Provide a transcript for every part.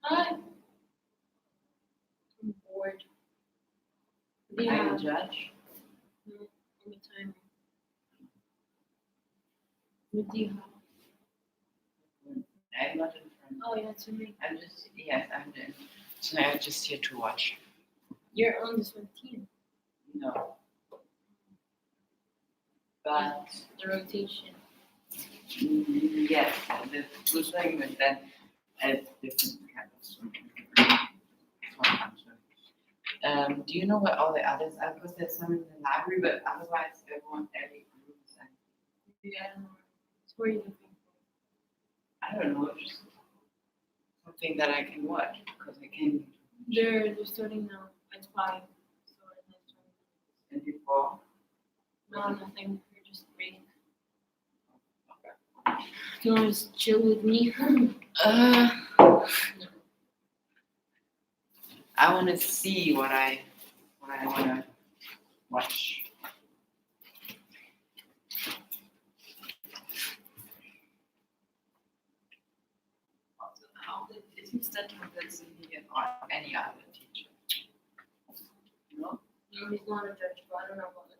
Hi. I'm bored. Are Yeah. you judge? No, I'm a timer. What do you have? I'm not in front. Oh, yeah, it's me. I'm just, yes, I'm in. So I'm just here to watch. You're on this one team. No. But, The rotation. yes, the swimming was then a different kind of swimming. Do you know what all the others are? Because there's some in the library, but otherwise every group is like, Yeah. So what are you looking I don't know, just something that I can watch because I can. for? They're starting now at 5. So in like 20 And before, minutes. No, nothing. We're just reading. Do you want to just chill with me? I want to see what I want to watch. How isn't that convincing me or any other teacher? No? No, he's not a judge, but I don't know about it.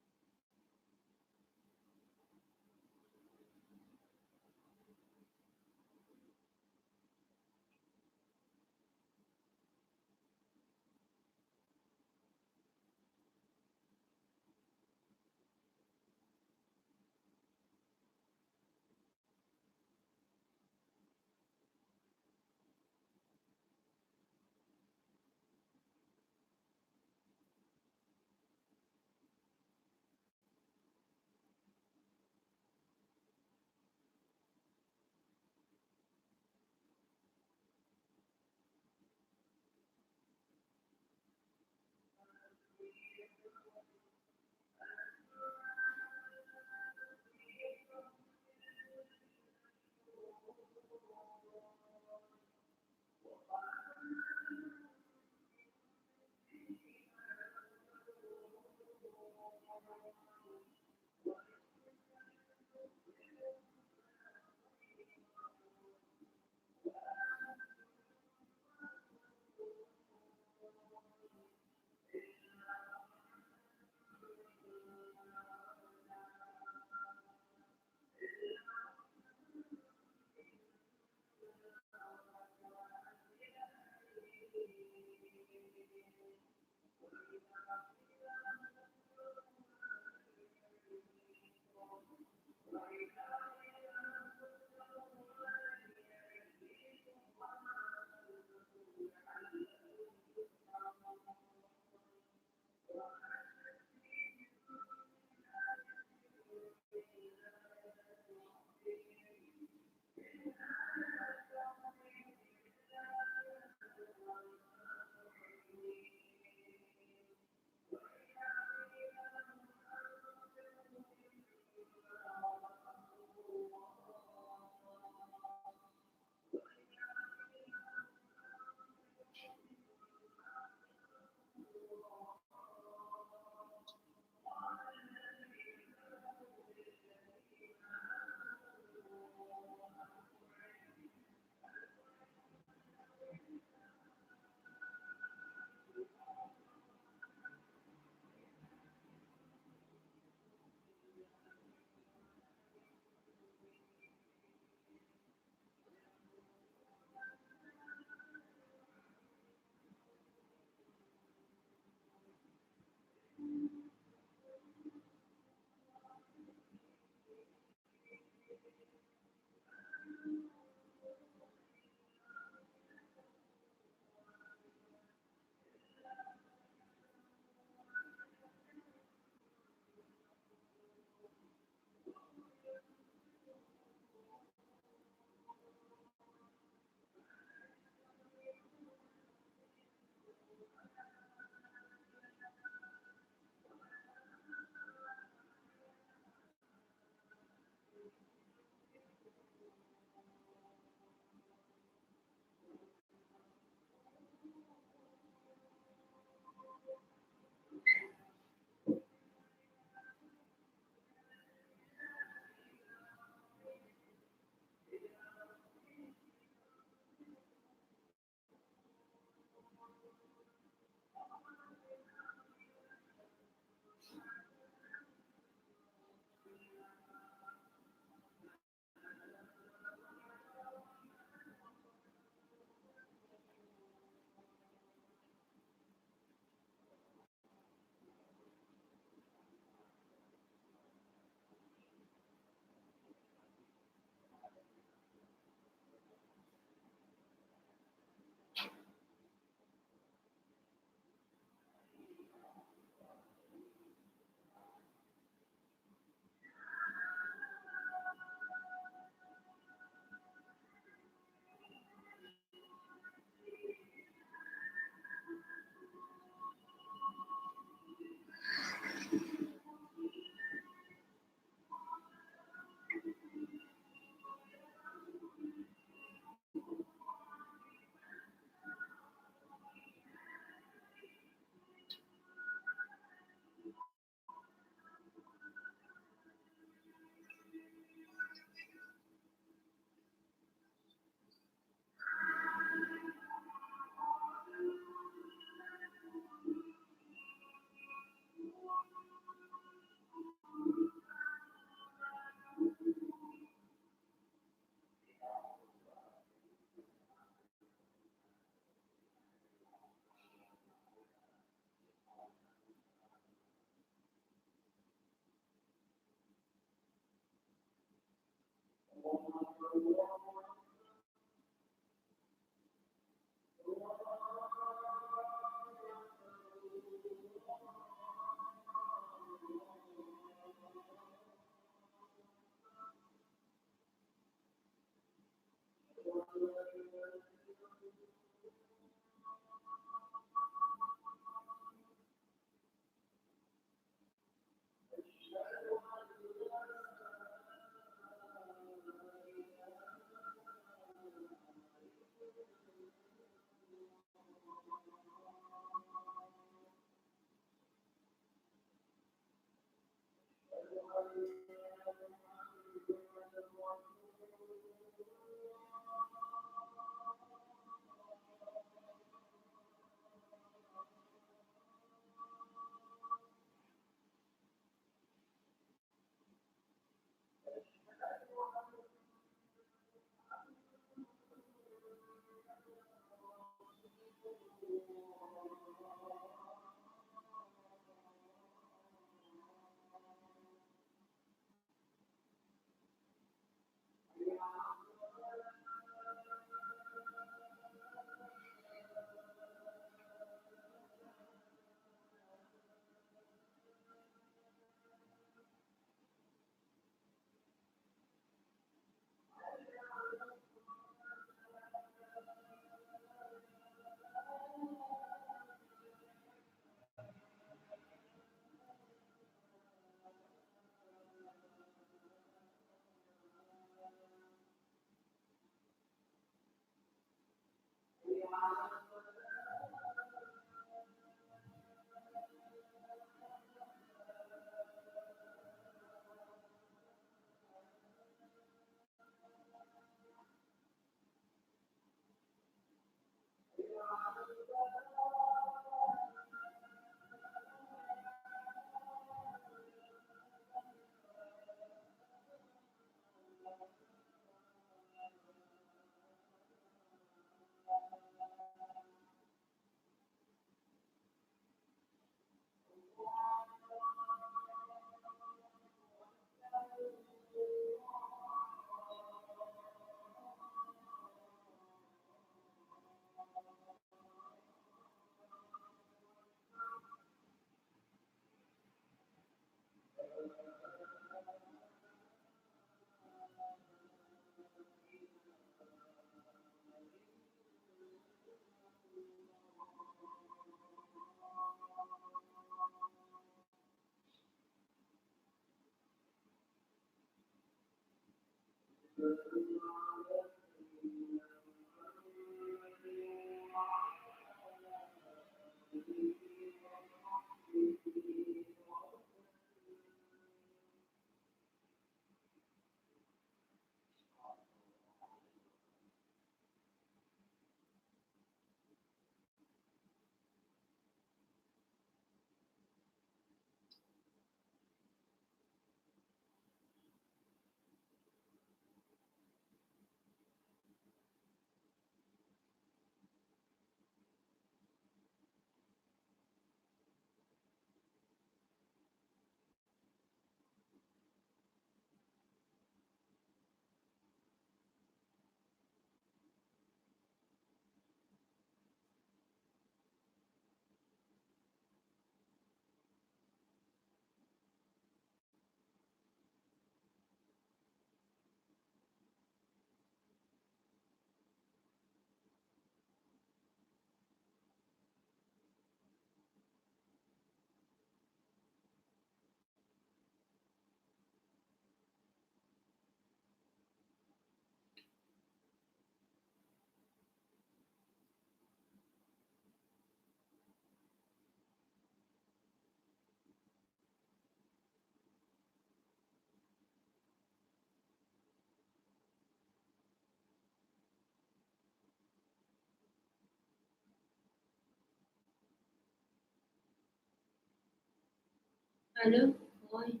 الو. هاي.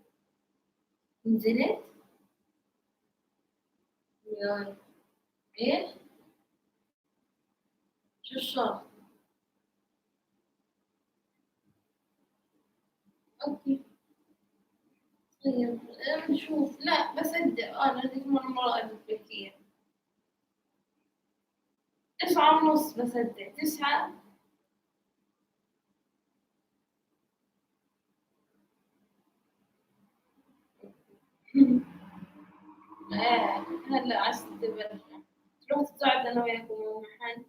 نزلت. ياي. ايه. شو صار؟ اوكي. طيب. نشوف. لا بصدق انا هذيك مرة قلت لك إياها. 9:30 بصدق 9. ايه. هلا على 6 برجع. تروح تقعد انا وياكم محل.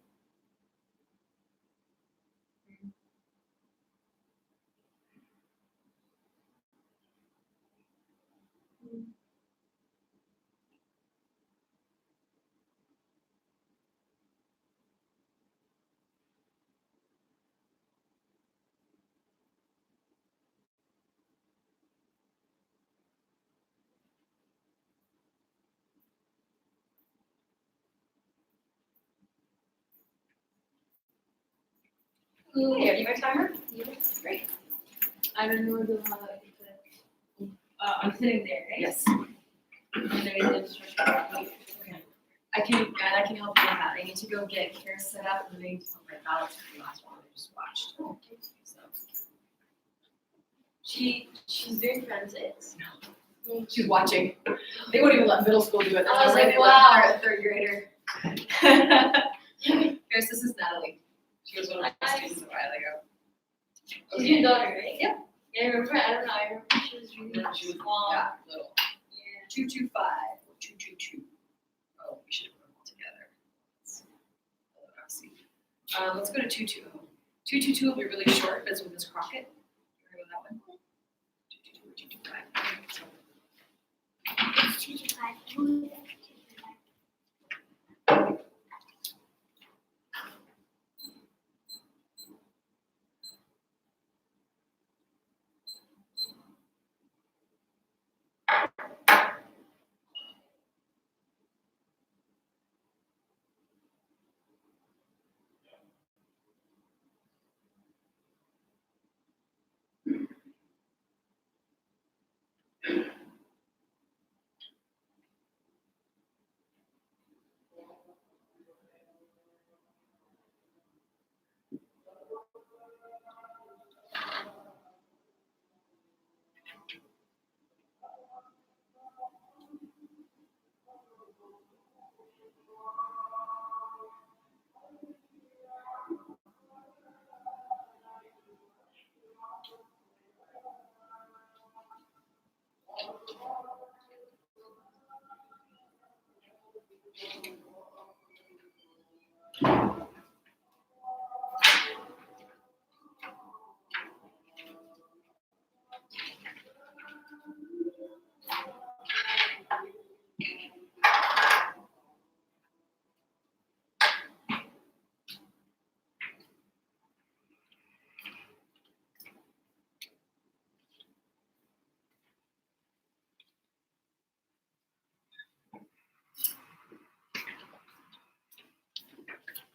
Who? Hey, are you my timer? Yes. Great. I don't know the I'm sitting there, right? Yes. I can help you with that. I need to go get Kara set up and then I need to put my ballots for the last one I just watched. So. She's doing forensics. She's watching. They won't even let middle school do it. I was like, They're wow. a third grader. Paris, this is Natalie. She was one of my students a while ago. She's your daughter, right? Yep. Yeah, I remember. I don't know. I remember she was really Yeah, she was small. Yeah, little. Yeah. 225 or 222. Oh, we should have put them all together. Let's go to 220. 222 will be really short, but it's with Miss Crockett. You heard of that one? 222 or 225. So, It's 2 to 5. Who is it? 2 to 5.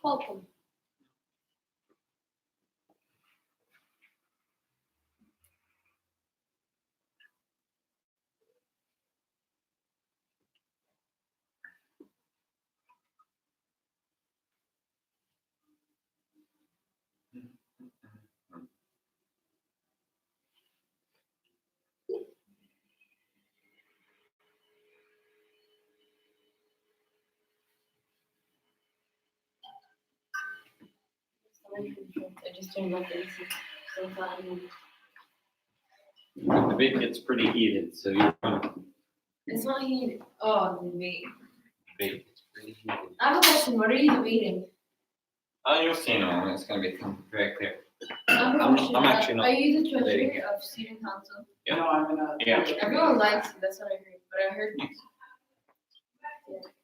Welcome. I just turned off the AC. So fun. The debate gets pretty heated, so you It's not heated. Oh, the debate. debate gets pretty heated. I have a question. What are you debating? Oh, you'll see in a moment, it's gonna become very clear. I have a I'm- question. I'm actually not Are you the debating treasurer of student council? Yeah. No, I'm gonna. Yeah. Everyone likes you. That's what I heard. But I heard.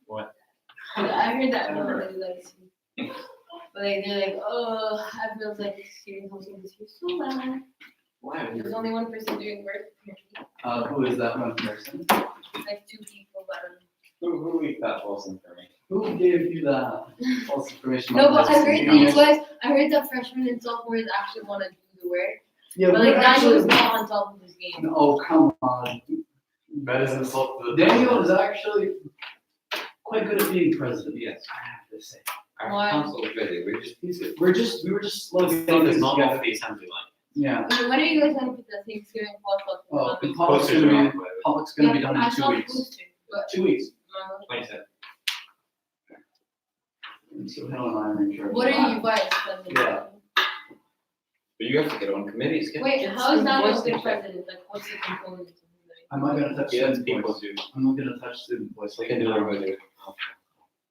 What? I heard that no one really likes you. But they're like, oh, I feel like student council is so bad. Why? There's only one person doing work. Who is that one person? Like 2 people, but Who leaked that false information? Who gave you that false information? no, about but I this? heard these guys. I heard that freshmen and sophomores actually want to do the work. Yeah, But we're like Daniel is actually. not on top of his game. Oh, come on. That is insult to the. Daniel is actually quite good at being president. Yes. I have to say. Our Why? council is busy, We were just slow Stuff getting is this not together. off the assembly line. Yeah. I mean, when are you guys gonna put that Thanksgiving potluck? Oh, the on? public's Posters gonna are be, off, by the way. public's gonna be done I in 2 saw the weeks. poster, but 2 weeks. 27. And so Helen and I are in charge. what of are you that. guys spending? Yeah. But you have to get on committees, get. Wait, get how is that voice a good in check. president? Like, what's the component? I'm not gonna touch Yeah, student people voice. do. I'm not gonna touch student voice. They can do whatever they do.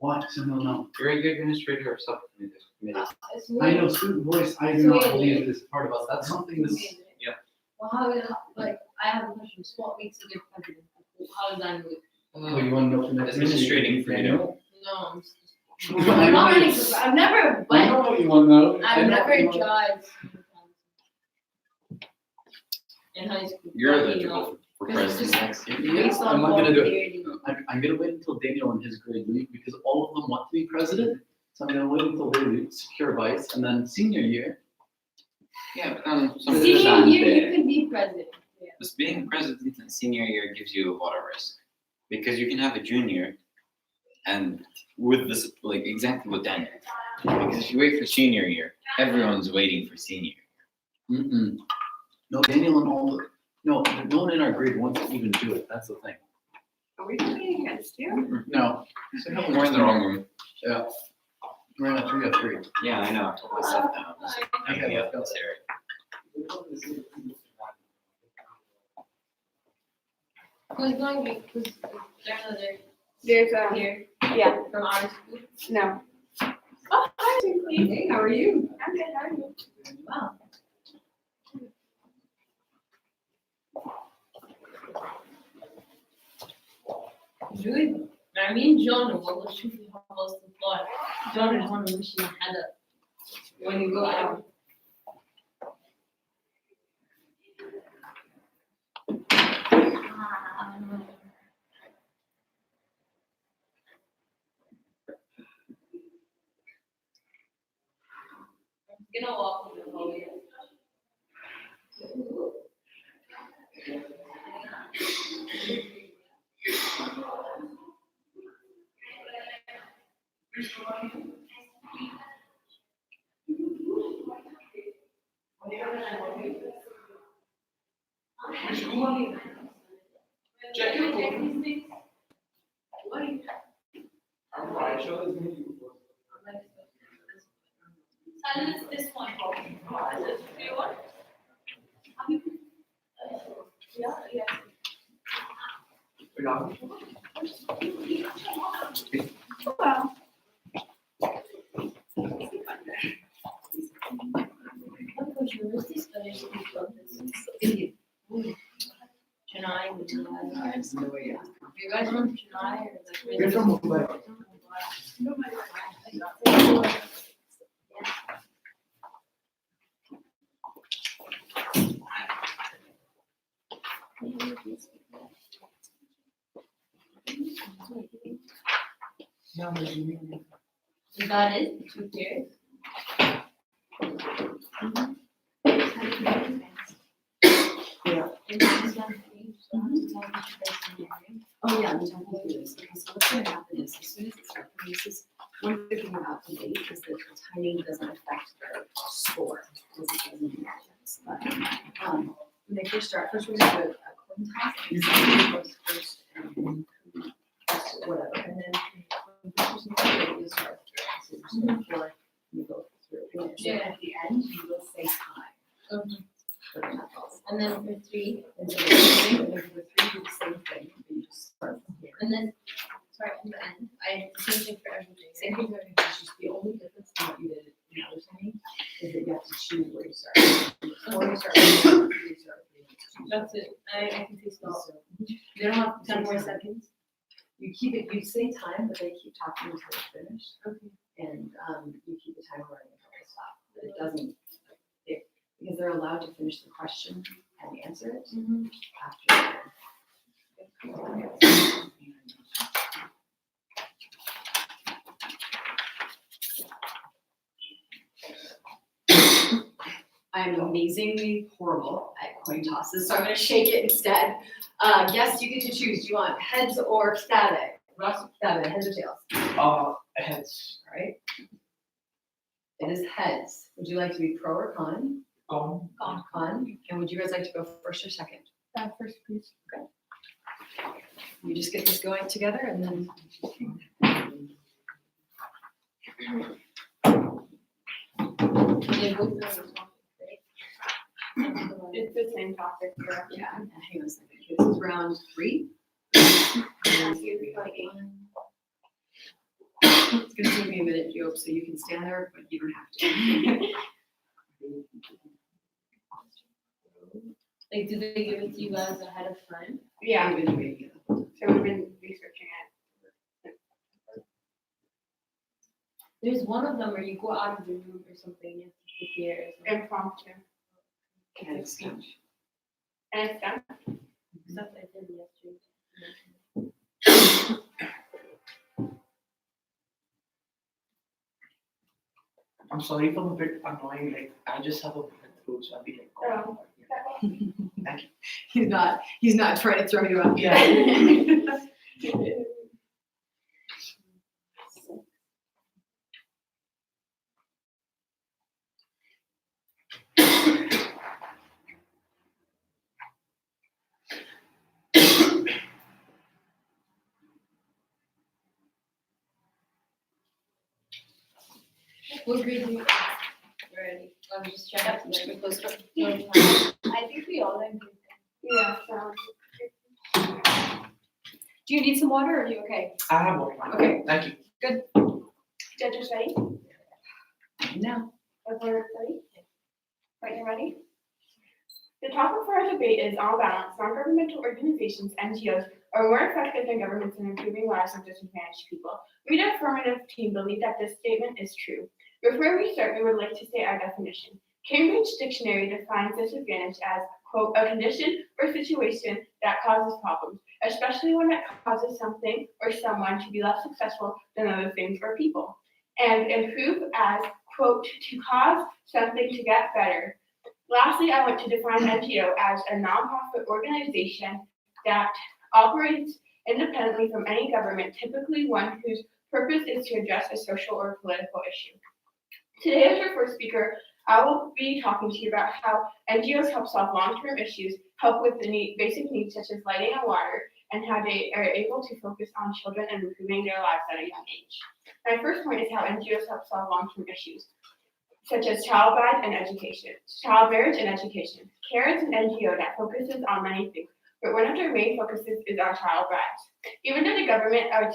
Why? So no. You're a good administrator of subcommittees. It's I know student voice, I do So not wait. believe is part of us. That's something that's, Yeah. Well, like, I have a question. So what makes a good president? How does that move? oh, you wanna know from the. Administrating freedom. No, I'm just. I I'm not know running you- for, I've never I know went, what you wanna know. I I've know never what you wanna- judged. In high school. You're but, you eligible know, for because it's president next year. Yeah, based on I'm not gonna do it. popularity. I'm gonna wait until Daniel and his grade leave because all of them want to be president. So I'm gonna wait until they leave, secure vice, and then senior year, Yeah, but then some Senior percent year, you there. can be president. Yeah. Just being president in senior year gives you a lot of risk. Because you can have a junior and with this, like exactly what Daniel. Because if you wait for senior year, everyone's waiting for senior. Mm-mm. No, Daniel and all, no one in our grade wants to even do it, that's the thing. Are we competing against you? No. So how We're in the wrong room. Yeah. We're in a 3-3. Yeah, I know. I told myself that. I was hanging up in this area. Who's going to be, who's, there's another There's here yeah, from our school. no. Oh, hi, Tinkly. Hey, how are you? I'm good, how are you? Wow. Really? I mean, John, what was shooting almost the floor. John is one of them, she had a, when you go out. I'm gonna walk in the hallway. Silence this one. Is it you want? Yeah, yeah. Wow. Chennai, which is you guys from Chennai or like? You're from Mumbai. You got it, 2 years. Yeah. Oh, yeah, I'm talking through this, because what's gonna happen is, as soon as it starts, this is one good thing about the date is that the timing doesn't affect their score, because it doesn't in math. But, when they first start, first we're gonna do a coin toss, and then who goes first, and then who goes whatever, and then when the person goes through, you start through, so you start before you go through, and then at the end, you will say time. For the metals. And then for 3, And so the same, and then for 3, do the same thing, you just start from here. and then, sorry, in the end, I, the same thing for everything. Same thing for everything, it's just the only difference in what you did in the other timing is that you have to choose where you start. Before you start, you start. That's it, I can see small. So They don't have 10 more seconds. you keep it, you say time, but they keep talking until it's finished. Okay. And, you keep the timer running until they stop, but it doesn't, because they're allowed to finish the question and answer it after. I'm amazingly horrible at coin tosses, so I'm gonna shake it instead. Yes, you get to choose. Do you want heads or static? Ross, static, heads or tails? Heads. All right. It is heads. Would you like to be pro or con? Gone. Con. And would you guys like to go first or second? First, please. You just get this going together and then. They both know the topic, right? It's the same topic, correct? Yeah, and hang on a second. This is round 3. It's gonna take me a minute, Joe, so you can stand there, but you don't have to. Like, do they give it to you guys ahead of time? Yeah, I've been waiting. so we've been researching it. There's one of them where you go out of the room or something, you have to prepare or something. Impromptu. And it's done. And it's done. Stuff I did yesterday. I'm sorry if I'm a bit annoying, like, I just have a fruits, I'll be like, Oh. thank you. He's not trying to throw you out. Yeah. What grade do you have? Ready, I'm just checking. Yep, should we close it? I think we all like it. Yeah, so. Do you need some water or are you okay? I have one. Okay. Thank you. Judges ready? No. Everyone ready? Right, you ready? The topic for our debate is on balance, non-governmental organizations, NGOs, are more effective than governments in improving lives of disadvantaged people. We, the affirmative team, believe that this statement is true. Before we start, we would like to state our definition. Cambridge Dictionary defines disadvantage as, quote, a condition or situation that causes problems, especially when it causes something or someone to be less successful than other things or people. And improve as, quote, to cause something to get better. Lastly, I want to define NGO as a nonprofit organization that operates independently from any government, typically one whose purpose is to address a social or political issue. Today, as your first speaker, I will be talking to you about how NGOs help solve long-term issues, help with the basic needs such as lighting and water, and how they are able to focus on children and improving their lives at a young age. My first point is how NGOs help solve long-term issues, such as child marriage and education. Child marriage and education. CARE is an NGO that focuses on many things, but one of their main focuses is on child brides. Even though governments are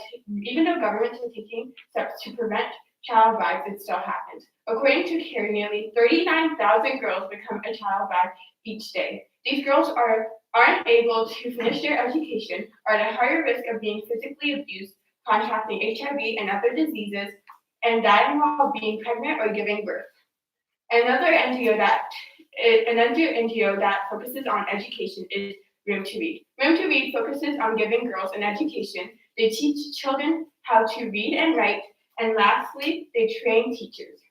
taking steps to prevent child brides, it still happens. According to CARE, nearly 39,000 girls become a child bride each day. These girls aren't able to finish their education, are at a higher risk of being physically abused, contracting HIV and other diseases, and dying while being pregnant or giving birth. Another NGO that focuses on education is Room to Read. Room to Read focuses on giving girls an education. They teach children how to read and write, and lastly, they train teachers.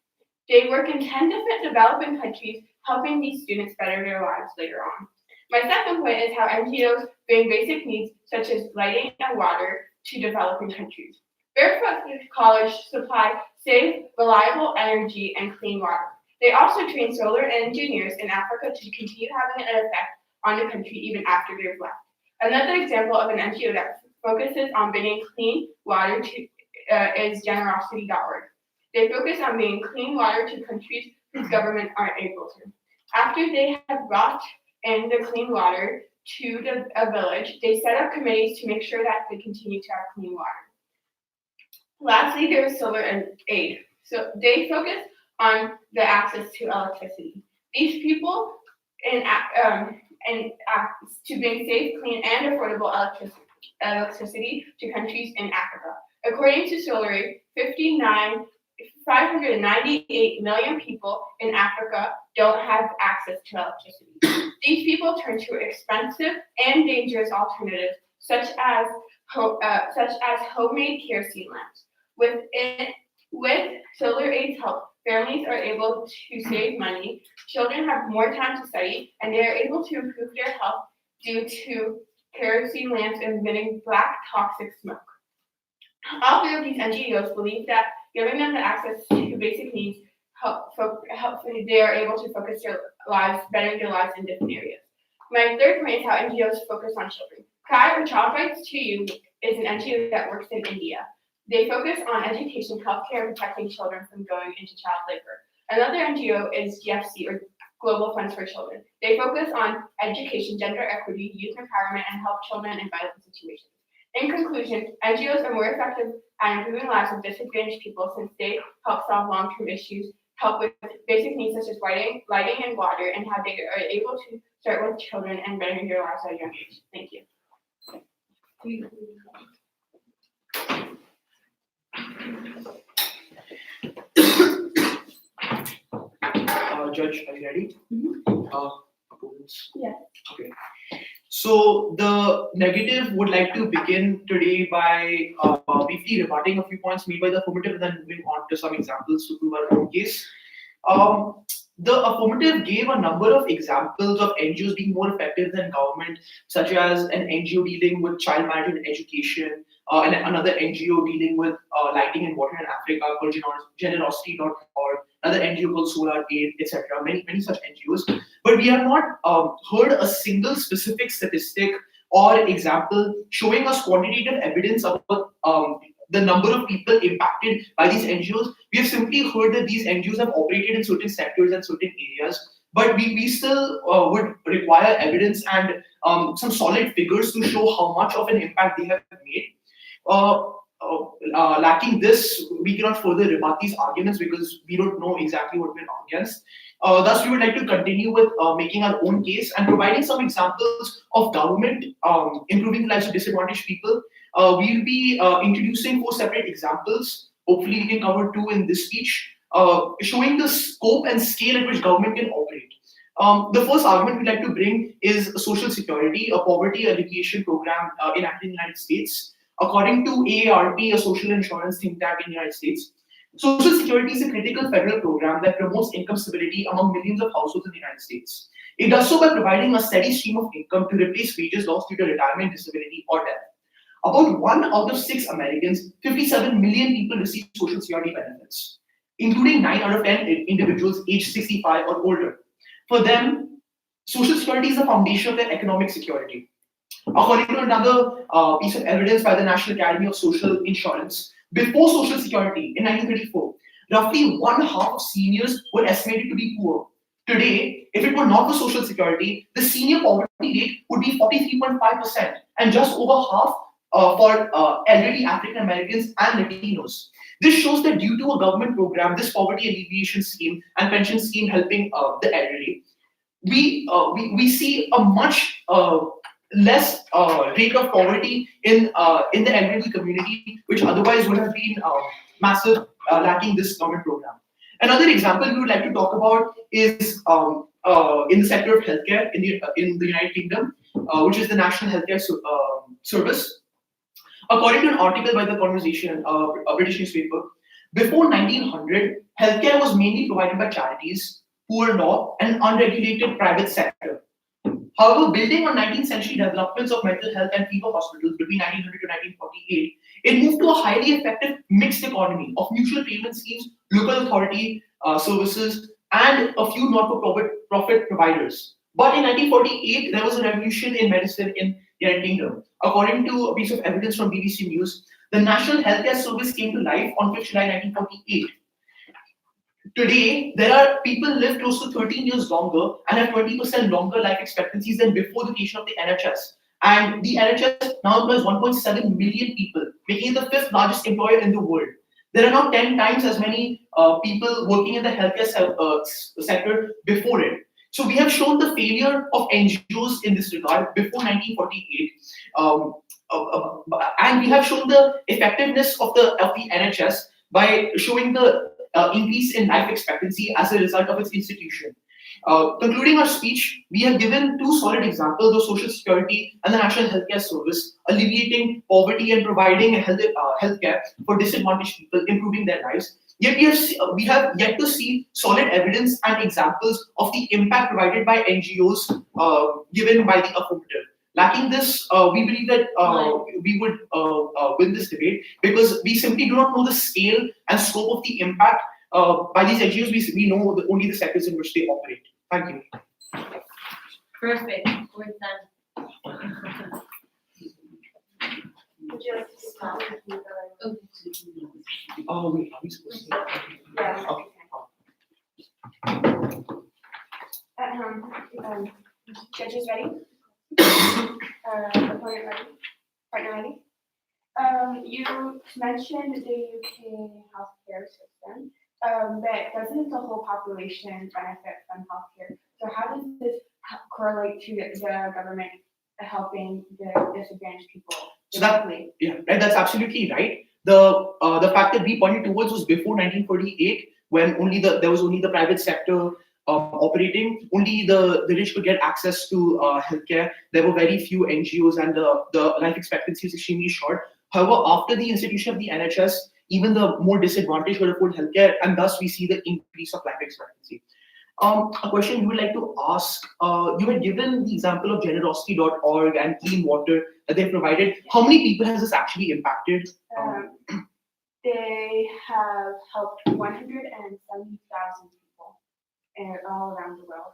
They work in 10 different developing countries, helping these students better their lives later on. My second point is how NGOs bring basic needs such as lighting and water to developing countries. Barefoot College supply safe, reliable energy and clean water. They also train solar engineers in Africa to continue having an effect on the country even after they've left. Another example of an NGO that focuses on bringing clean water is generosity.org. They focus on bringing clean water to countries whose governments aren't able to. After they have brought in the clean water to a village, they set up committees to make sure that they continue to have clean water. Lastly, there is Solar Aid. So they focus on the access to electricity. These people to bring safe, clean, and affordable electricity to countries in Africa. According to Solar Aid, 598 million people in Africa don't have access to electricity. These people turn to expensive and dangerous alternatives, such as homemade kerosene lamps. With Solar Aid's help, families are able to save money, children have more time to study, and they are able to improve their health due to kerosene lamps emitting black toxic smoke. All three of these NGOs believe that giving them the access to basic needs they are able to focus their lives, bettering their lives in different areas. My third point is how NGOs focus on children. CRY, or Child Rights to You, is an NGO that works in India. They focus on education, healthcare, and protecting children from going into child labor. Another NGO is GFC, or Global Funds for Children. They focus on education, gender equity, youth empowerment, and help children in violent situations. In conclusion, NGOs are more effective at improving lives of disadvantaged people since they help solve long-term issues, help with basic needs such as lighting and water, and how they are able to start with children and bettering their lives at a young age. Thank you. Judge, are you ready? Opponents? Yeah. Okay. So the negative would like to begin today by briefly rebutting a few points made by the affirmative and then moving on to some examples to prove our own case. the affirmative gave a number of examples of NGOs being more effective than government, such as an NGO dealing with child marriage and education, and another NGO dealing with lighting and water in Africa called generosity.org, another NGO called Solar Aid, etc. Many such NGOs. But we have not heard a single specific statistic or example showing us quantitative evidence about the number of people impacted by these NGOs. We have simply heard that these NGOs have operated in certain sectors and certain areas, but we still would require evidence and some solid figures to show how much of an impact they have made. Lacking this, we cannot further rebut these arguments because we don't know exactly what we're up against. Thus, we would like to continue with making our own case and providing some examples of government improving the lives of disadvantaged people. We'll be introducing 4 separate examples. Hopefully, we can cover 2 in this speech, showing the scope and scale at which government can operate. The first argument we'd like to bring is Social Security, a poverty alleviation program enacted in the United States. According to AARP, a social insurance think tank in the United States, Social Security is a critical federal program that promotes income stability among millions of households in the United States. It does so by providing a steady stream of income to replace wages lost due to retirement, disability, or death. About 1 out of 6 Americans, 57 million people receive Social Security benefits, including 9 out of 10 individuals aged 65 or older. For them, Social Security is the foundation of their economic security. According to another piece of evidence by the National Academy of Social Insurance, before Social Security in 1934, roughly 1/2 of seniors were estimated to be poor. Today, if it were not for Social Security, the senior poverty rate would be 43.5%, and just over half for elderly African Americans and Latinos. This shows that due to a government program, this poverty alleviation scheme and pension scheme helping the elderly, we see a much less rate of poverty in the elderly community, which otherwise would have been massive, lacking this government program. Another example we would like to talk about is in the sector of healthcare in the United Kingdom, which is the National Healthcare Service. According to an article by The Conversation, a British newspaper, before 1900, healthcare was mainly provided by charities, poor law, and unregulated private sector. However, building on 19th century developments of mental health and fever hospitals between 1900 to 1948, it moved to a highly effective mixed economy of mutual payment schemes, local authority services, and a few not-for-profit providers. But in 1948, there was a revolution in medicine in the United Kingdom. According to a piece of evidence from BBC News, the National Healthcare Service came to life on 5th July 1948. Today, there are people live close to 13 years longer and have 20% longer life expectancies than before the creation of the NHS. And the NHS now employs 1.7 million people, making it the 5th largest employer in the world. There are now 10 times as many people working in the healthcare sector before it. So we have shown the failure of NGOs in this regard before 1948, and we have shown the effectiveness of the NHS by showing the increase in life expectancy as a result of its institution. Concluding our speech, we have given 2 solid examples of Social Security and the National Healthcare Service alleviating poverty and providing healthcare for disadvantaged people, improving their lives. Yet we have yet to see solid evidence and examples of the impact provided by NGOs given by the affirmative. Lacking this, we believe that we would win this debate because we simply do not know the scale and scope of the impact by these NGOs. We know only the sectors in which they operate. Thank you. Perfect, we're done. Would you like to start? Oh, wait, are we supposed to? Yeah. Okay. Judges ready? Opponent ready? Partner ready? You mentioned the UK healthcare system, but doesn't the whole population benefit from healthcare? So how does this correlate to the government helping the disadvantaged people? So that's absolutely right. The fact that we pointed towards was before 1948, when there was only the private sector operating. Only the rich could get access to healthcare. There were very few NGOs, and the life expectancy was extremely short. However, after the institution of the NHS, even the more disadvantaged could afford healthcare, and thus we see the increase of life expectancy. A question you would like to ask, you had given the example of generosity.org and clean water that they provided. How many people has this actually impacted? They have helped 170,000 people all around the world.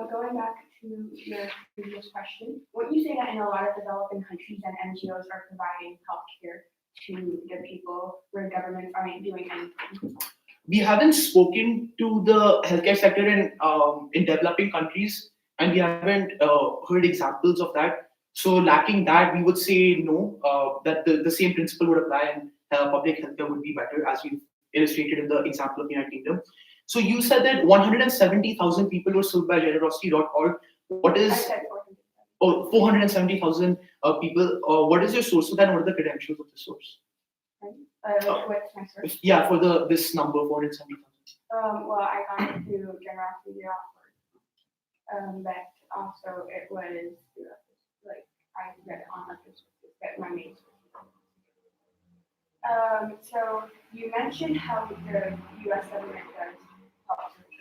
Going back to your previous question, would you say that in a lot of developing countries and NGOs are providing healthcare to the people where governments aren't doing anything? We haven't spoken to the healthcare sector in developing countries, and we haven't heard examples of that. So lacking that, we would say no, that the same principle would apply, and public healthcare would be better, as we've illustrated in the example of the United Kingdom. So you said that 170,000 people were served by generosity.org. What I is said 400,000. 470,000 people? What is your source of that, and what are the credentials of the source? What's my source? Yeah, for this number, 470,000. Well, I got it through generosity.org. But also it was like I read it on other sources, but my main source. So you mentioned how the U.S. government does help services.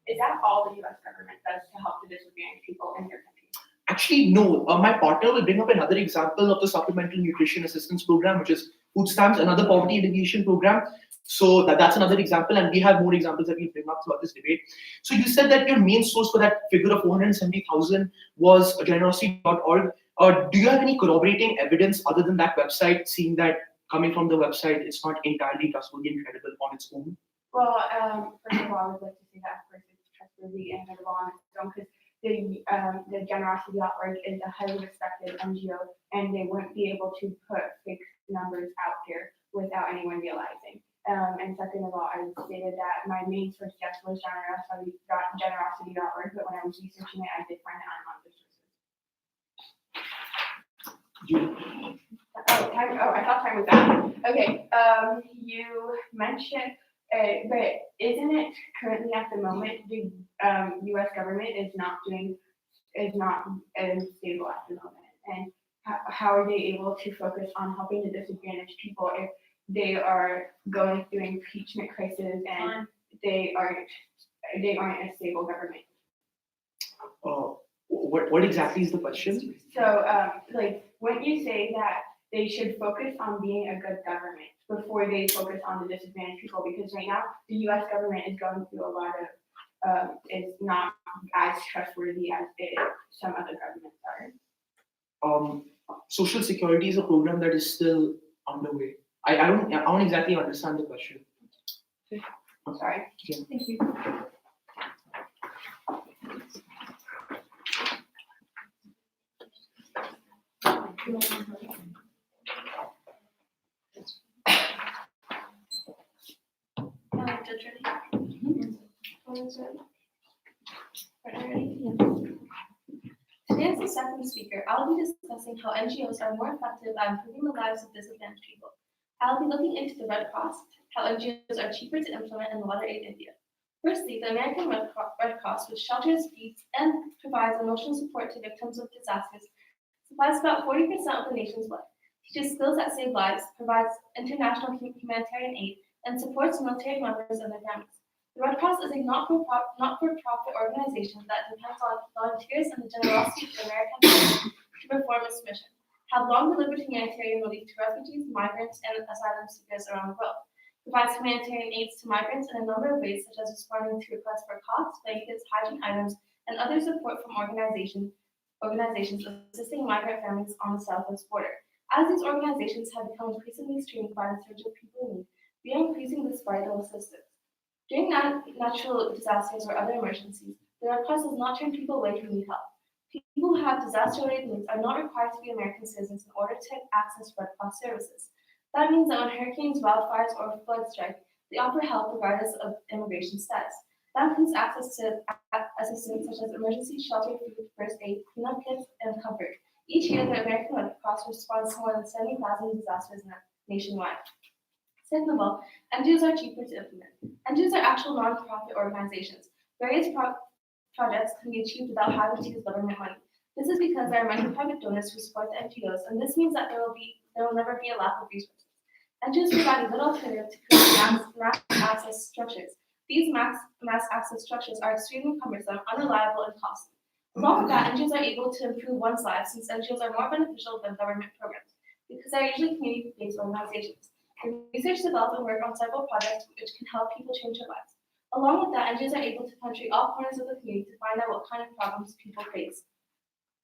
Is that all the U.S. government does to help the disadvantaged people in their country? Actually, no. My partner will bring up another example of the Supplemental Nutrition Assistance Program, which is food stamps, another poverty alleviation program. So that's another example, and we have more examples that we bring up throughout this debate. So you said that your main source for that figure of 470,000 was generosity.org. Do you have any corroborating evidence other than that website, seeing that coming from the website, it's not entirely trustworthy and credible on its own? Well, first of all, I would like to say that of course it's trustworthy and credible on its own because the generosity.org is a highly respected NGO, and they wouldn't be able to put fake numbers out there without anyone realizing. And second of all, I stated that my main source, yes, was generosity.org, but when I was researching it, I did find it on other sources. I thought time was up. Okay, you mentioned, but isn't it currently at the moment, the U.S. government is not stable at the moment? And how are they able to focus on helping the disadvantaged people if they are going through an impeachment crisis and they aren't a stable government? What exactly is the question? So, when you say that they should focus on being a good government before they focus on the disadvantaged people, because right now the U.S. government is going through a lot of, is not as trustworthy as some other governments are. Social security is a program that is still underway. I don't exactly understand the question. I'm sorry. Yeah. Thank you. Today as the second speaker, I'll be discussing how NGOs are more effective at improving the lives of disadvantaged people. I'll be looking into the Red Cross, how NGOs are cheaper to implement in WaterAid India. Firstly, the American Red Cross, which shelters, feeds, and provides emotional support to victims of disasters, supplies about 40% of the nation's blood, teaches skills that save lives, provides international humanitarian aid, and supports military members and their families. The Red Cross is a not-for-profit organization that depends on volunteers and the generosity of the American people to perform its mission, have long delivered humanitarian relief to refugees, migrants, and asylum seekers around the world, provides humanitarian aids to migrants in a number of ways, such as responding to requests for cots, blankets, hygiene items, and other support from organizations assisting migrant families on the southwest border. As these organizations have become increasingly strained by the surge of people in need, we are increasing this vital assistance. During natural disasters or other emergencies, the Red Cross does not turn people away who need help. People who have disaster-related needs are not required to be American citizens in order to access Red Cross services. That means that when hurricanes, wildfires, or floods strike, they offer help regardless of immigration status. That includes access to assistance such as emergency shelter, food, first aid, cleanup kits, and comfort. Each year, the American Red Cross responds to more than 70,000 disasters nationwide. Second of all, NGOs are cheaper to implement. NGOs are actual non-profit organizations. Various projects can be achieved without having to use government money. This is because there are many private donors who support the NGOs, and this means that there will never be a lack of resources. NGOs provide a good alternative to create mass access structures. These mass access structures are extremely cumbersome, unreliable, and costly. Along with that, NGOs are able to improve one's life since NGOs are more beneficial than government programs because they're usually community-based organizations. They research, develop, and work on several projects which can help people change their lives. Along with that, NGOs are able to penetrate all corners of the community to find out what kind of problems people face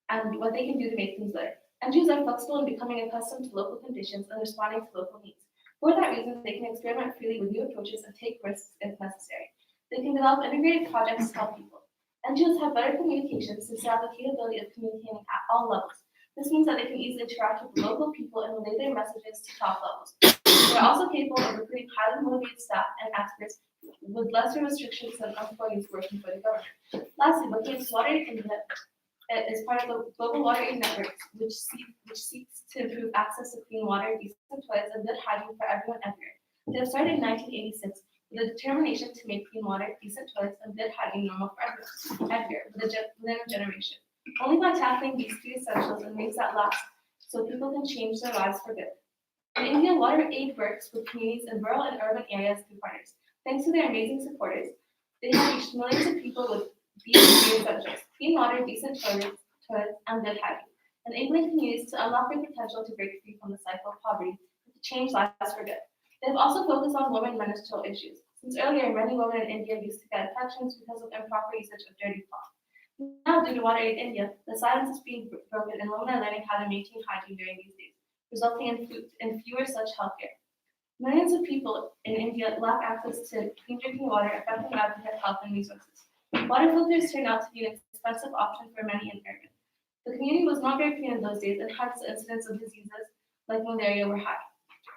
and what they can do to make things better. NGOs are flexible in becoming accustomed to local conditions and responding to local needs. For that reason, they can experiment freely with new approaches and take risks if necessary. They can develop integrated projects to help people. NGOs have better communication since they have the capability of communicating at all levels. This means that they can easily interact with local people and relay their messages to top levels. They are also capable of recruiting highly motivated staff and experts with lesser restrictions than employees working for the government. Lastly, looking into water in India is part of the Global Water Aid Network, which seeks to improve access to clean water, decent toilets, and good hygiene for everyone everywhere. They have started in 1986 with a determination to make clean water, decent toilets, and good hygiene normal for everyone everywhere within a generation. Only by tackling these three essentials and ways that last, so people can change their lives for good. In India, Water Aid works with communities in rural and urban areas through partners. Thanks to their amazing supporters, they have reached millions of people with these three essentials: clean water, decent toilets, and good hygiene, enabling communities to unlock their potential to break free from the cycle of poverty and to change lives for good. They have also focused on women menstrual issues, since earlier many women in India used to get infections because of improper usage of dirty cloth. Now, due to Water Aid India, the silence is being broken and women are learning how to maintain hygiene during these days, resulting in fewer such health care. Millions of people in India lack access to clean drinking water, affecting livelihood, health, and resources. Water filters turn out to be an expensive option for many in urban. The community was not very clean in those days, and hence the incidence of diseases like malaria were high,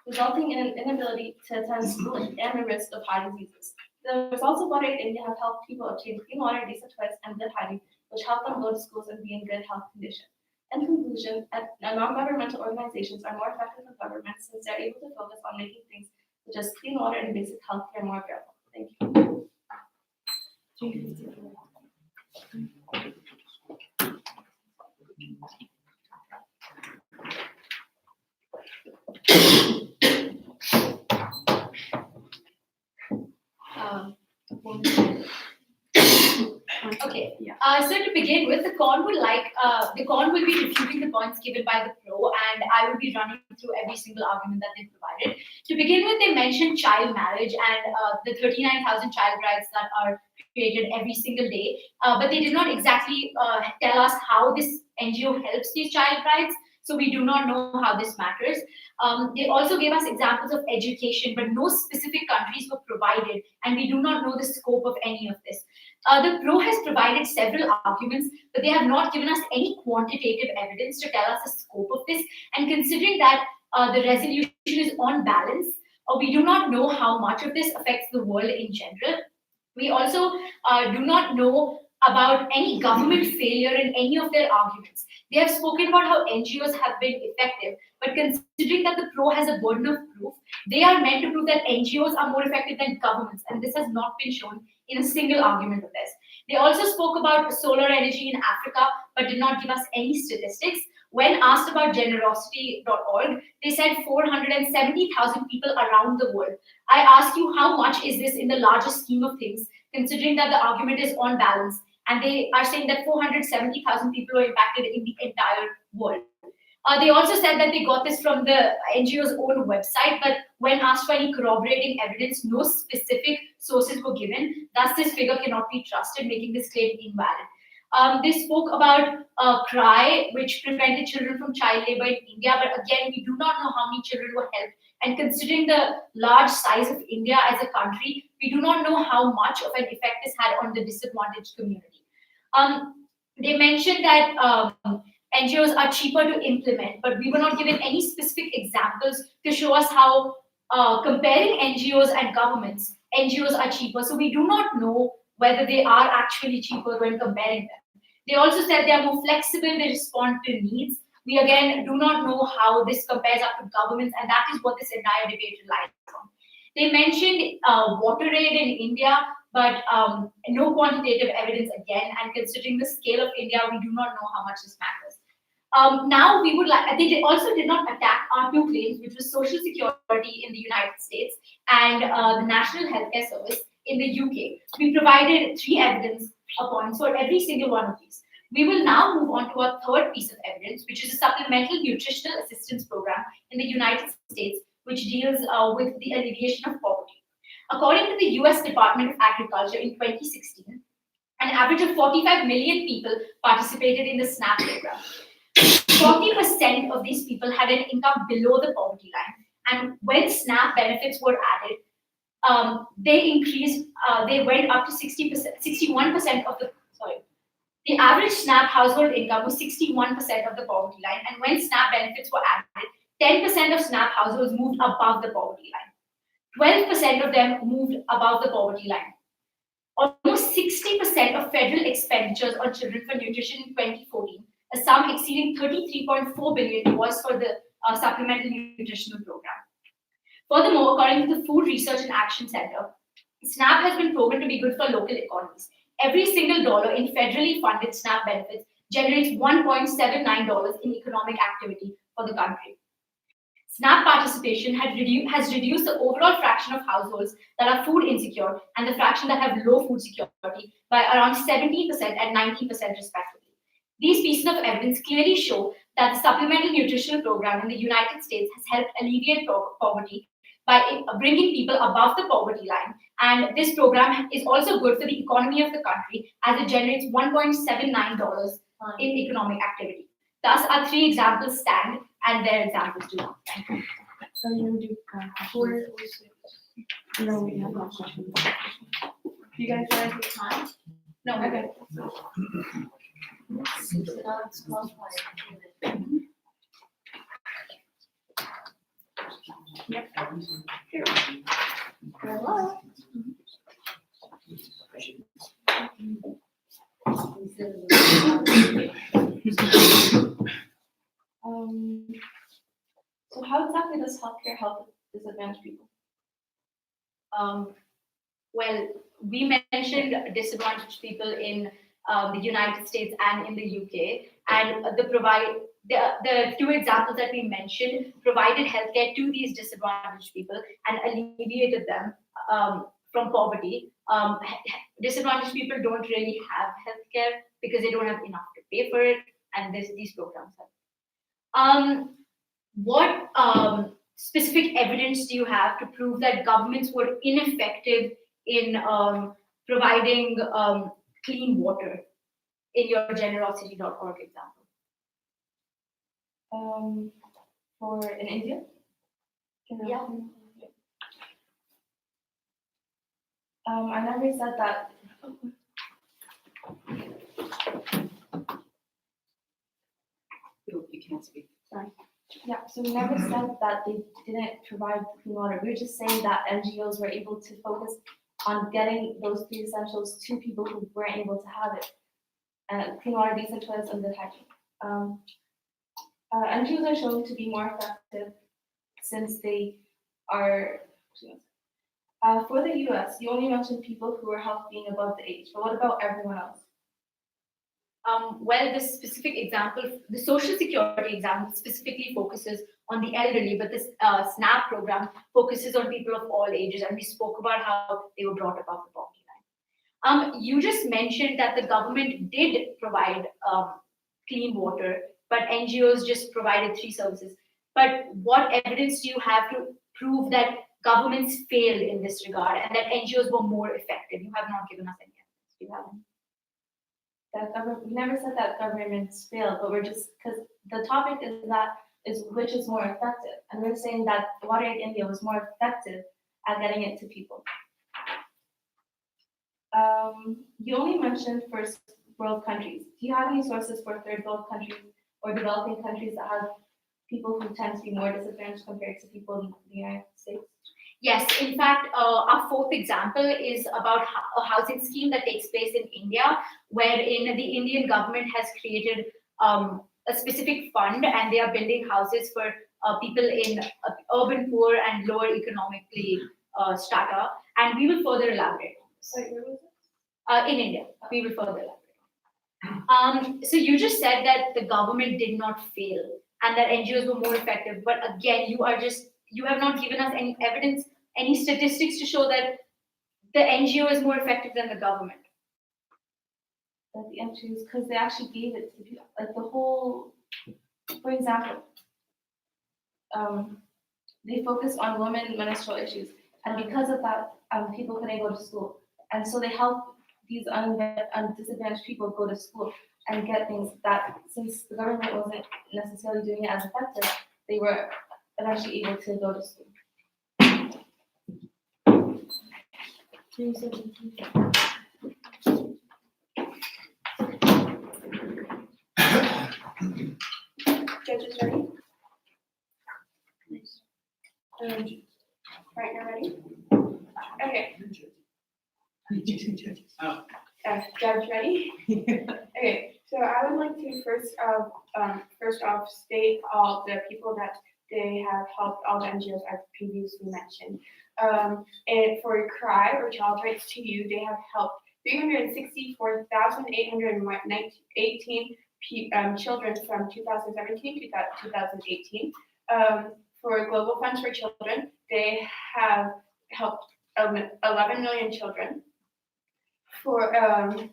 resulting in an inability to attend school and the risk of high diseases. The results of Water Aid India have helped people obtain clean water, decent toilets, and good hygiene, which help them go to schools and be in good health condition. In conclusion, non-governmental organizations are more effective than governments since they're able to focus on making things such as clean water and basic health care more available. Thank you. Okay. So to begin with, the con will be refuting the points given by the pro, and I will be running through every single argument that they provided. To begin with, they mentioned child marriage and the 39,000 child brides that are created every single day, but they did not exactly tell us how this NGO helps these child brides. So we do not know how this matters. They also gave us examples of education, but no specific countries were provided, and we do not know the scope of any of this. The pro has provided several arguments, but they have not given us any quantitative evidence to tell us the scope of this. And considering that the resolution is on balance, we do not know how much of this affects the world in general. We also do not know about any government failure in any of their arguments. They have spoken about how NGOs have been effective, but considering that the pro has a burden of proof, they are meant to prove that NGOs are more effective than governments, and this has not been shown in a single argument of theirs. They also spoke about solar energy in Africa, but did not give us any statistics. When asked about generosity.org, they said 470,000 people around the world. I ask you, how much is this in the larger scheme of things, considering that the argument is on balance, and they are saying that 470,000 people were impacted in the entire world. They also said that they got this from the NGO's own website, but when asked for any corroborating evidence, no specific sources were given. Thus, this figure cannot be trusted, making this claim invalid. They spoke about CRY, which prevented children from child labor in India, but again, we do not know how many children were helped. And considering the large size of India as a country, we do not know how much of an effect this had on the disadvantaged community. They mentioned that NGOs are cheaper to implement, but we were not given any specific examples to show us how comparing NGOs and governments, NGOs are cheaper. So we do not know whether they are actually cheaper when comparing them. They also said they are more flexible, they respond to needs. We again do not know how this compares up to governments, and that is what this entire debate relies on. They mentioned water aid in India, but no quantitative evidence again, and considering the scale of India, we do not know how much this matters. Now we would like, they also did not attack our two claims, which was Social Security in the United States and the National Healthcare Service. in the UK. We provided 3 evidence points for every single one of these. We will now move on to our third piece of evidence, which is a supplemental nutritional assistance program in the United States, which deals with the alleviation of poverty. According to the US Department of Agriculture in 2016, an average of 45 million people participated in the SNAP program. 40% of these people had an income below the poverty line. And when SNAP benefits were added, they went up to 61% of the average SNAP household income was 61% of the poverty line. And when SNAP benefits were added, 10% of SNAP households moved above the poverty line. 12% of them moved above the poverty line. Almost 60% of federal expenditures on children for nutrition in 2014, a sum exceeding $33.4 billion, was for the supplemental nutritional program. Furthermore, according to the Food Research and Action Center, SNAP has been proven to be good for local economies. Every single dollar in federally funded SNAP benefits generates $1.79 in economic activity for the country. SNAP participation has reduced the overall fraction of households that are food insecure and the fraction that have low food security by around 17% and 19% respectively. These pieces of evidence clearly show that the supplemental nutritional program in the United States has helped alleviate poverty by bringing people above the poverty line. And this program is also good for the economy of the country as it generates $1.79 in economic activity. Thus, our 3 examples stand and their examples do not. Thank you. So you want to do No, we have no questions. You guys want to take time? No, Okay. Hello. So how exactly does healthcare help disadvantaged people? Well, we mentioned disadvantaged people in the United States and in the UK, and the 2 examples that we mentioned provided healthcare to these disadvantaged people and alleviated them from poverty. Disadvantaged people don't really have healthcare because they don't have enough to pay for it, and these programs have. What specific evidence do you have to prove that governments were ineffective in providing clean water in your generosity.org example? For in India? Yeah. I never said that. You can't speak. Yeah, so we never said that they didn't provide clean water. We were just saying that NGOs were able to focus on getting those 3 essentials to people who weren't able to have it. Clean water, decent toilets, and good hygiene. NGOs are shown to be more effective since they are. For the US, you only mentioned people who are health being above the age, but what about everyone else? Well, this specific example, the Social Security example specifically focuses on the elderly, but this SNAP program focuses on people of all ages, and we spoke about how they were brought above the poverty line. You just mentioned that the government did provide clean water, but NGOs just provided 3 services. But what evidence do you have to prove that governments failed in this regard and that NGOs were more effective? You have not given us any evidence. Do you have any? We never said that governments failed, but we're just, because the topic is which is more effective, and we're saying that WaterAid India was more effective at getting it to people. You only mentioned first world countries. Do you have any sources for third world countries or developing countries that have people who tend to be more disadvantaged compared to people in the United States? Yes, in fact, our 4th example is about a housing scheme that takes place in India, wherein the Indian government has created a specific fund, and they are building houses for people in urban poor and lower economically strata. And we will further elaborate on this. Wait, where was it? In India, we will further elaborate. So you just said that the government did not fail and that NGOs were more effective, but again, you have not given us any evidence, any statistics to show that the NGO is more effective than the government? Like the entries, because they actually gave it to people, like the whole, for example, they focus on women menstrual issues, and because of that, people couldn't go to school, and so they help these disadvantaged people go to school and get things that, since the government wasn't necessarily doing it as effective, they were eventually able to go to school. Judges ready? Right, you're ready? Okay. Judge ready? Okay, so I would like to first off state all the people that they have helped, all the NGOs I've previously mentioned. And for CRY, or Child Rights to You, they have helped 364,818 children from 2017 to 2018. For Global Funds for Children, they have helped 11 million children. And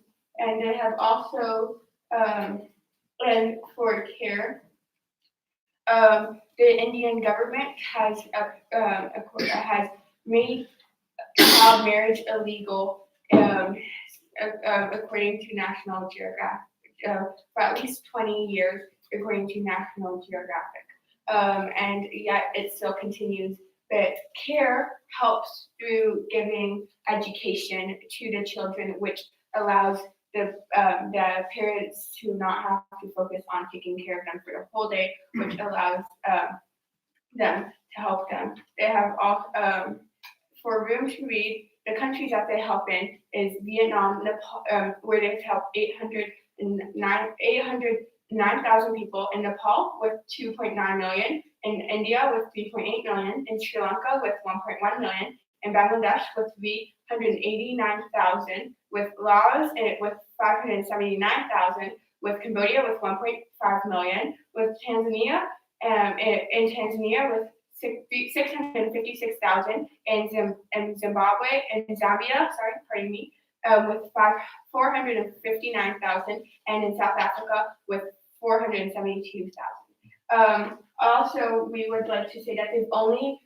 they have also, and for CARE, the Indian government has made child marriage illegal, according to National Geographic, for at least 20 years, according to National Geographic. And yet it still continues. But CARE helps through giving education to the children, which allows the parents to not have to focus on taking care of them for the whole day, which allows them to help them. They have all, for Room to Read, the countries that they help in is Vietnam, Nepal, where they've helped 809,000 people, in Nepal with 2.9 million, in India with 3.8 million, in Sri Lanka with 1.1 million, in Bangladesh with 389,000, with Laos with 579,000, with Cambodia with 1.5 million, with Tanzania, in Tanzania with 656,000, in Zimbabwe and Zambia, with 459,000, and in South Africa with 472,000. Also, we would like to say that they've only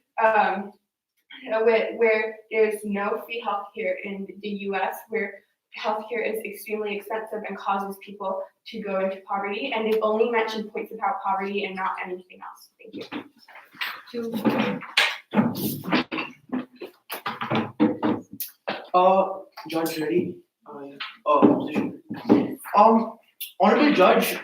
where there's no free healthcare in the U.S., where healthcare is extremely expensive and causes people to go into poverty, and they've only mentioned points about poverty and not anything else. Thank you. Judge ready? Honorable Judge,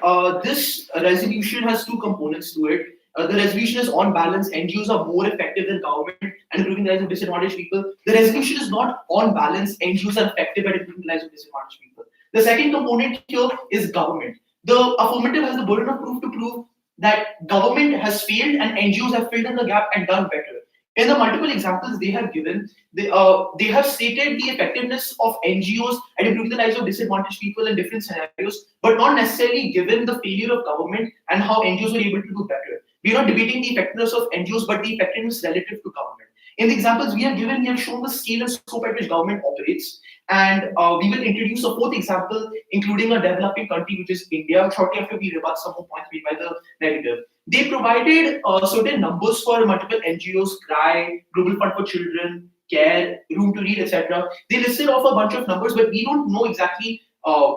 this resolution has two components to it. The resolution is on balance, NGOs are more effective than government and improving the lives of disadvantaged people. The resolution is not on balance, NGOs are effective at improving the lives of disadvantaged people. The second component here is government. The affirmative has the burden of proof to prove that government has failed and NGOs have filled in the gap and done better. In the multiple examples they have given, they have stated the effectiveness of NGOs at improving the lives of disadvantaged people in different scenarios, but not necessarily given the failure of government and how NGOs were able to do better. We are not debating the effectiveness of NGOs, but the effectiveness relative to government. In the examples we have given, we have shown the scale and scope at which government operates. And we will introduce a fourth example, including a developing country, which is India, shortly after we rebut some more points made by the narrative. They provided certain numbers for multiple NGOs, CRY, Global Fund for Children, CARE, Room to Read, etc. They listed off a bunch of numbers, but we don't know exactly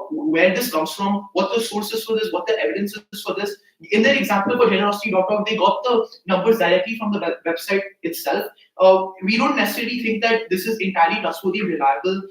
where this comes from, what the sources for this, what the evidence is for this. In their example for generosity.org, they got the numbers directly from the website itself. We don't necessarily think that this is entirely trustworthy and reliable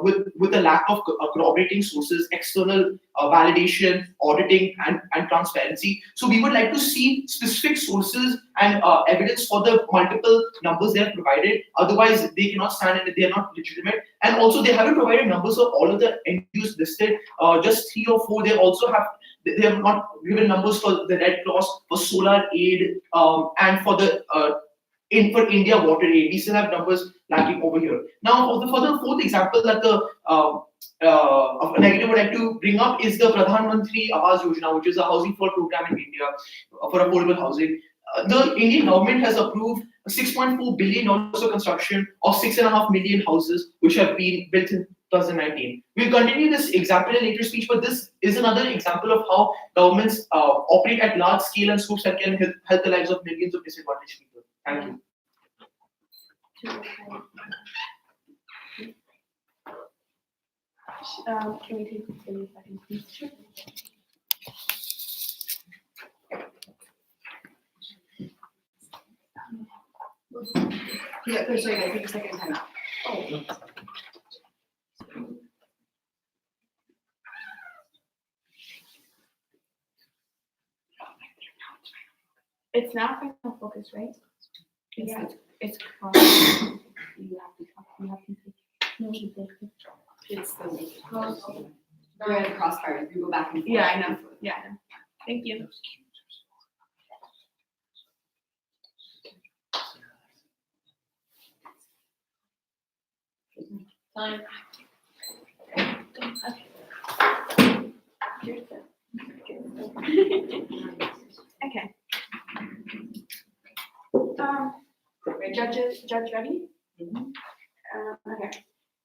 with a lack of corroborating sources, external validation, auditing, and transparency. So we would like to see specific sources and evidence for the multiple numbers they have provided. Otherwise, they cannot stand and they are not legitimate. And also, they haven't provided numbers of all of the NGOs listed, just 3 or 4. They also have. They have not given numbers for the Red Cross, for Solar Aid, and for the for India Water Aid. We still have numbers lacking over here. Now, for the fourth example that the negative would like to bring up is the Pradhan Mantri Awas Yojana, which is a housing for program in India for affordable housing. The Indian government has approved $6.4 billion for construction of 6.5 million houses which have been built in 2019. We'll continue this example in later speech, but this is another example of how governments operate at large scale and scopes that can help the lives of millions of disadvantaged people. Thank you. Can we take 30 seconds, please? Sure. Yeah, sorry, guys, take a second time out. It's not final focus, right? Yeah. It's cross. You have to talk, you have to take. No, you did. It's the. We're at a crossfire, you go back and forth. Yeah, I know. Yeah, I know. Thank you. Time. Okay. Judge ready? Okay.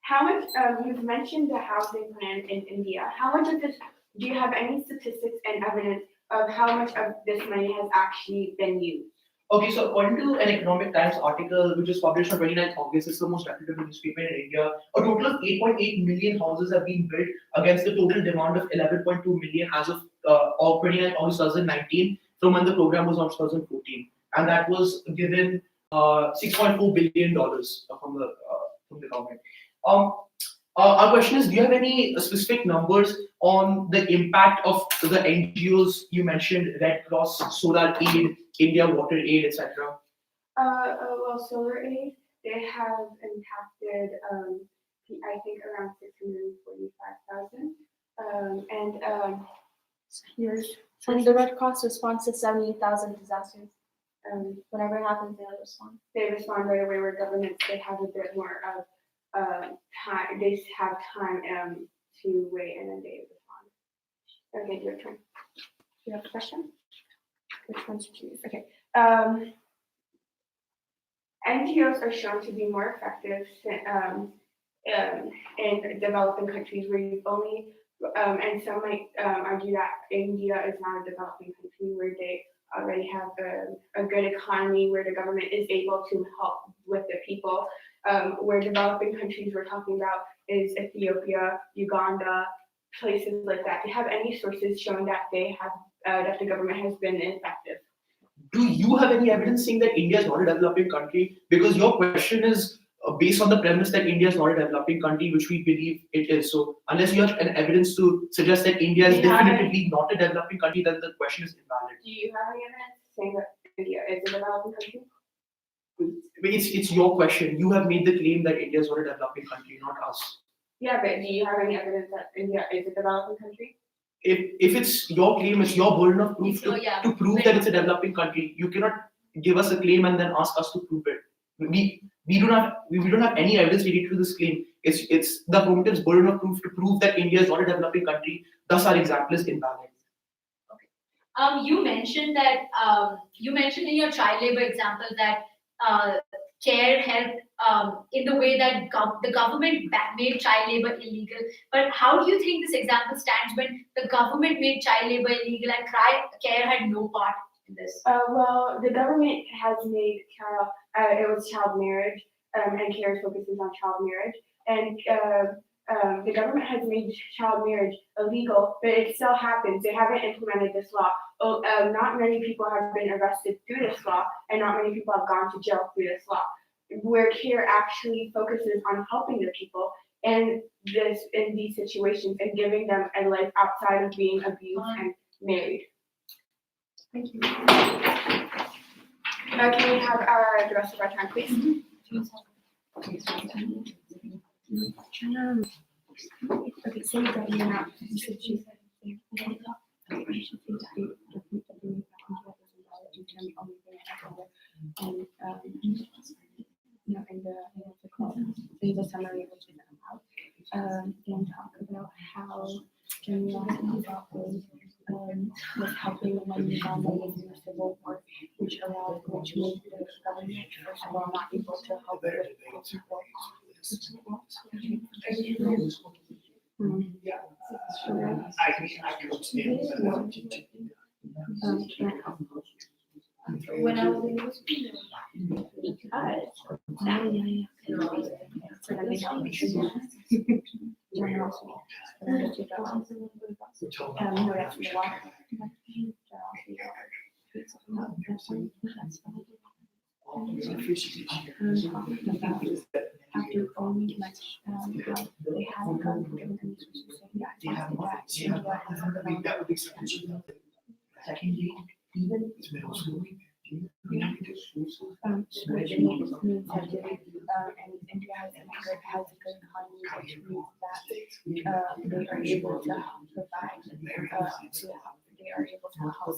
How much, you've mentioned the housing plan in India. How much of this, do you have any statistics and evidence of how much of this money has actually been used? Okay, so according to an Economic Times article which was published on 29th August, it's the most reputable newspaper in India, a total of 8.8 million houses have been built against the total demand of 11.2 million as of 29th August 2019, from when the program was launched 2014. And that was given $6.4 billion from the government. Our question is, do you have any specific numbers on the impact of the NGOs you mentioned, Red Cross, Solar Aid, India Water Aid, etc.? Well, Solar Aid, they have impacted, I think around 645,000. Here's And the Red Cross responds to 78,000 disasters. Whatever happens, they respond. they respond right away, where governments, they have a bit more of time, they have time to wait and then they respond. Okay, your turn. You have a question? Which one to choose? Okay. NGOs are shown to be more effective in developing countries where you've only, and some might argue that India is not a developing country where they already have a good economy, where the government is able to help with the people. Where developing countries we're talking about is Ethiopia, Uganda, places like that. Do you have any sources showing that they have that the government has been effective? Do you have any evidence saying that India is not a developing country? Because your question is based on the premise that India is not a developing country, which we believe it is. So unless you have an evidence to suggest that India is definitively not a developing country, then the question is invalid. Do you have any evidence saying that India is a developing country? It's your question. You have made the claim that India is not a developing country, not us. Yeah, but do you have any evidence that India is a developing country? If it's your claim, it's your burden of proof to prove that it's a developing country. You cannot give us a claim and then ask us to prove it. We don't have any evidence related to this claim. It's the affirmative's burden of proof to prove that India is not a developing country. Thus, our example is invalid. You mentioned that you mentioned in your child labor example that CARE helped in the way that the government made child labor illegal. But how do you think this example stands when the government made child labor illegal and CARE had no part in this? Well, the government has made it was child marriage, and CARE focuses on child marriage, and the government has made child marriage illegal, but it still happens. They haven't implemented this law. Not many people have been arrested through this law, and not many people have gone to jail through this law. Where CARE actually focuses on helping the people in these situations and giving them a life outside of being abused and married. Thank you. Can we have the rest of our time, please? Okay, say that you're not. You said she said. And in the call, leave a summary which is about, and talk about how generosity offers was helping when Uganda was in the civil war, which made the government, first of all, not able to help the people. When I was in middle school. After owning much, how they haven't gone through the resources, so yeah, That would be sufficient. Secondly, even it's middle school. So it means that and India has a good economy, which means that they are able to provide, they are able to help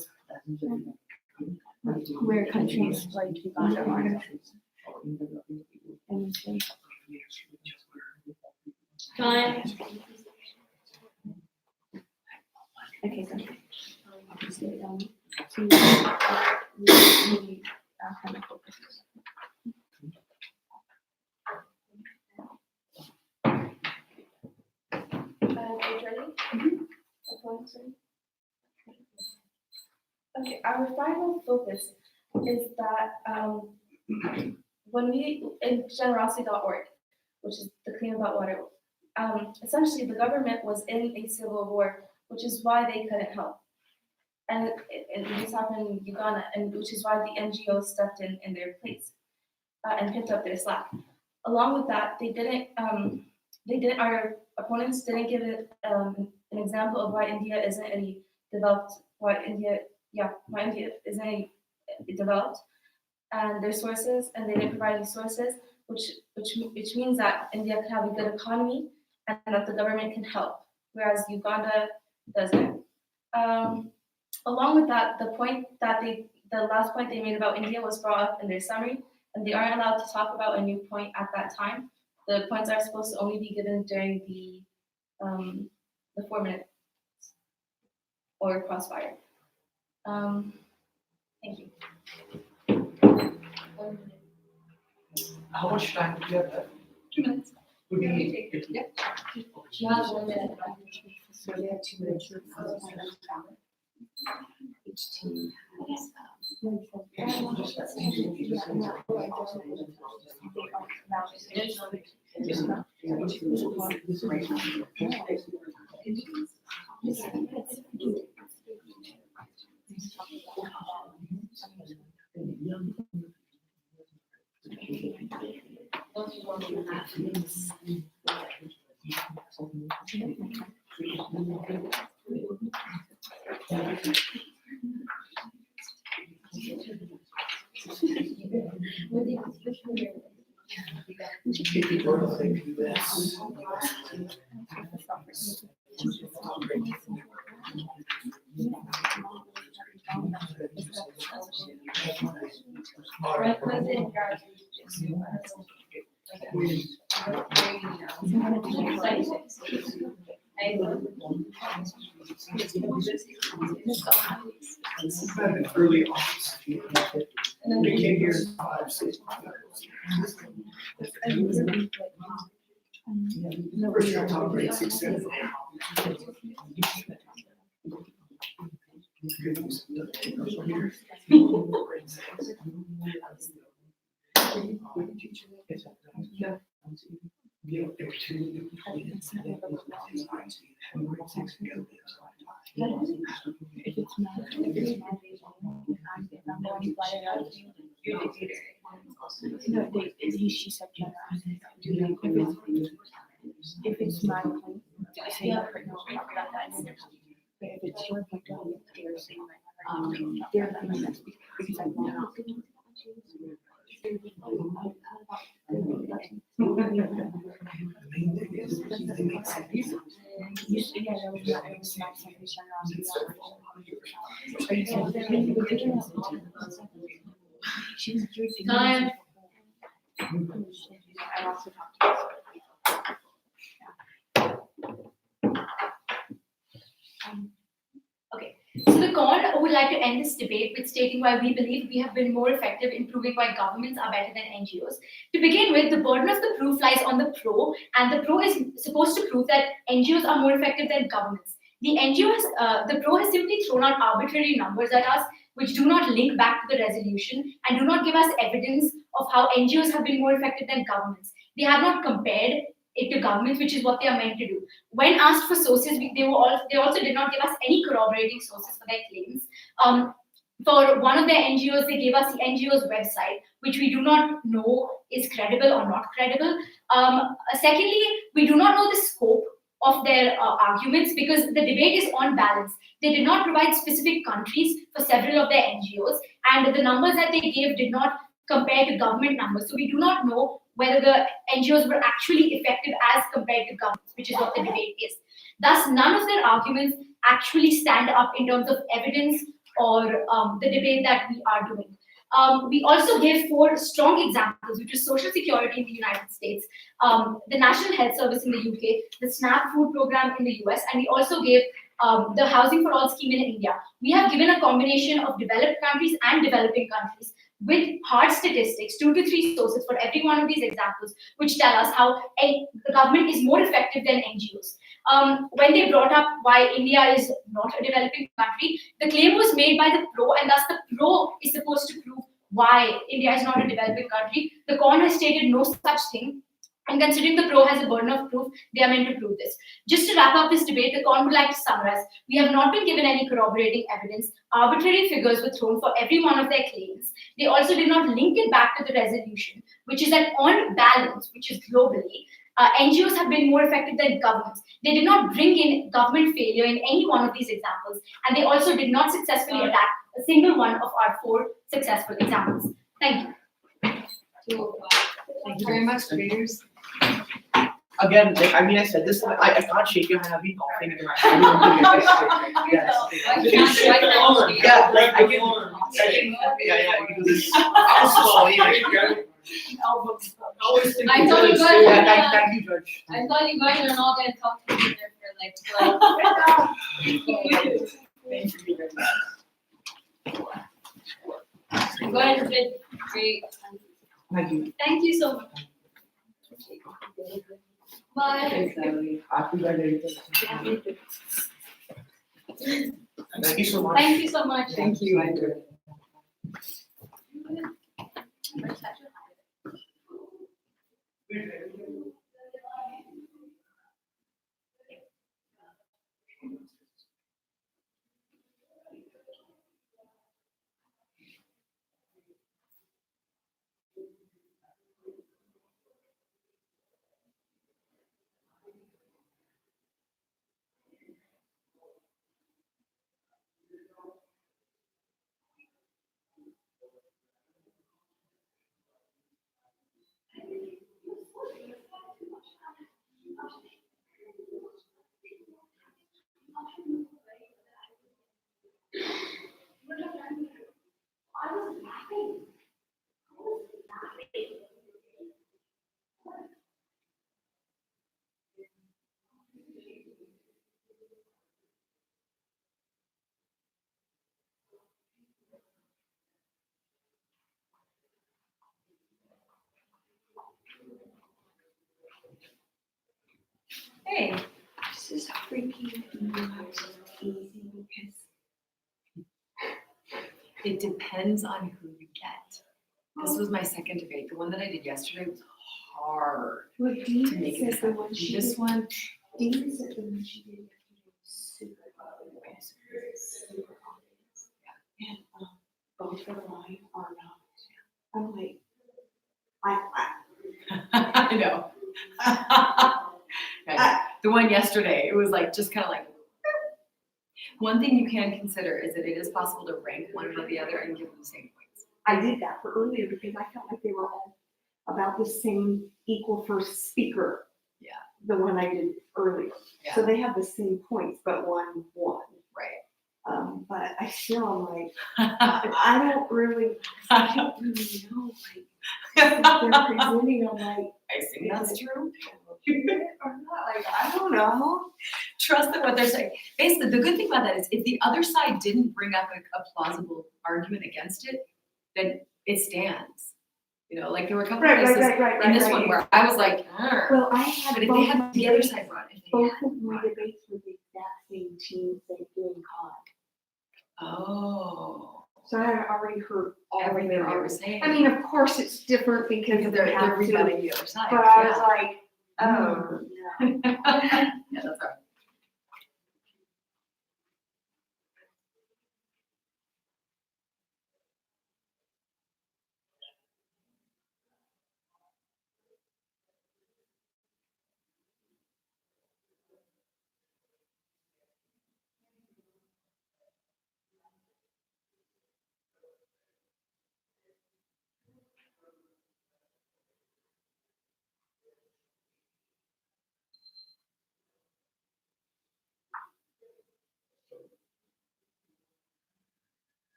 where countries like Uganda are. And so, Time. okay, so, we kind of focus. Are you ready? Okay, our final focus is that when we, in generosity.org, which is the Clean About Water, essentially the government was in a civil war, which is why they couldn't help. And this happened in Uganda, and which is why the NGOs stepped in their place and picked up their slack. Along with that, our opponents didn't give it an example of why India isn't a developed, why India isn't a developed, and their sources, and they didn't provide any sources, which means that India can have a good economy and that the government can help, whereas Uganda doesn't. Along with that, the last point they made about India was brought up in their summary, and they aren't allowed to talk about a new point at that time. The points are supposed to only be given during the 4 minutes or crossfire. Thank you. How much time do you have left? 2 minutes. Would be. Yep. She has 1 minute. So we have 2 minutes. Each team has, Early on. We came here 5, 6. First year top grade 6, 7. if it's not, no, she said generosity. If it's my point, I say no, talk about that. But if it's your point, they're saying they're not gonna speak because I want to. Time. I also talked to Okay, would like to end this debate with stating why we believe we have been more effective in proving why governments are better than NGOs. To begin with, the burden of the proof lies on the pro, and the pro is supposed to prove that NGOs are more effective than governments. The pro has simply thrown out arbitrary numbers at us, which do not link back to the resolution and do not give us evidence of how NGOs have been more effective than governments. They have not compared it to governments, which is what they are meant to do. When asked for sources, they also did not give us any corroborating sources for their claims. For one of their NGOs, they gave us the NGO's website, which we do not know is credible or not credible. Secondly, we do not know the scope of their arguments because the debate is on balance. They did not provide specific countries for several of their NGOs, and the numbers that they gave did not compare to government numbers. So we do not know whether the NGOs were actually effective as compared to governments, which is what the debate is. Thus, none of their arguments actually stand up in terms of evidence or the debate that we are doing. We also gave 4 strong examples, which is Social Security in the United States, the National Health Service in the UK, the SNAP food program in the US, and we also gave the Housing for All scheme in India. We have given a combination of developed countries and developing countries with hard statistics, 2 to 3 sources for every one of these examples, which tell us how the government is more effective than NGOs. When they brought up why India is not a developing country, the claim was made by the pro, and thus the pro is supposed to prove why India is not a developing country. The con has stated no such thing, and considering the pro has a burden of proof, they are meant to prove this. Just to wrap up this debate, the con would like to summarize. We have not been given any corroborating evidence. Arbitrary figures were thrown for every one of their claims. They also did not link it back to the resolution, which is that on balance, which is globally, NGOs have been more effective than governments. They did not bring in government failure in any one of these examples, and they also did not successfully attack a single one of our 4 successful examples. Thank you. Thank you very much, debaters. Again, like, I mean, I said this, I can't shake your hand, I've been coughing. I don't want to get this straight. Yes. Yeah, like, I can, yeah, you do this. I'm sorry, like, always think. I thought you guys Yeah, were, thank you, Judge. I thought you guys were not gonna talk to each other for like. Thank you very much. You guys did great. Thank you. Thank you so much. Bye. Happy birthday. Thank you so much. Thank you so much. Thank you, Andrew. Hey. This is freaking easy because it depends on who you get. This was my second debate. The one that I did yesterday was hard Well, Dean to make said it. the one she This did, one, Dean said the one she did yesterday was super obvious, super obvious. And, both of mine are not. I'm like, I know. Right. The one yesterday, it was like, just kind of like, one thing you can consider is that it is possible to rank one above the other and give them the same points. I did that for earlier because I felt like they were all about the same equal first speaker. Yeah. The one I did earlier. Yeah. So they have the same points, but one won. Right. But I still am like, I don't really know, like, they're presenting, I'm like, I assume that's true. or not, like, I don't know. Trust that what they're saying. Basically, the good thing about that is if the other side didn't bring up a plausible argument against it, then it stands. You know, like there were a couple of Right, cases right. in this one where I was like, "Arr." Well, I had But if both they my had the other debates, side brought it, both of my debates were the exact same teams that are doing COD. oh, So I had already heard all of everything their they were arguments. saying. I mean, of course, it's different because because they they're have to, rebutting the other side. but I was yeah. like, oh, no. Yeah, that's all right.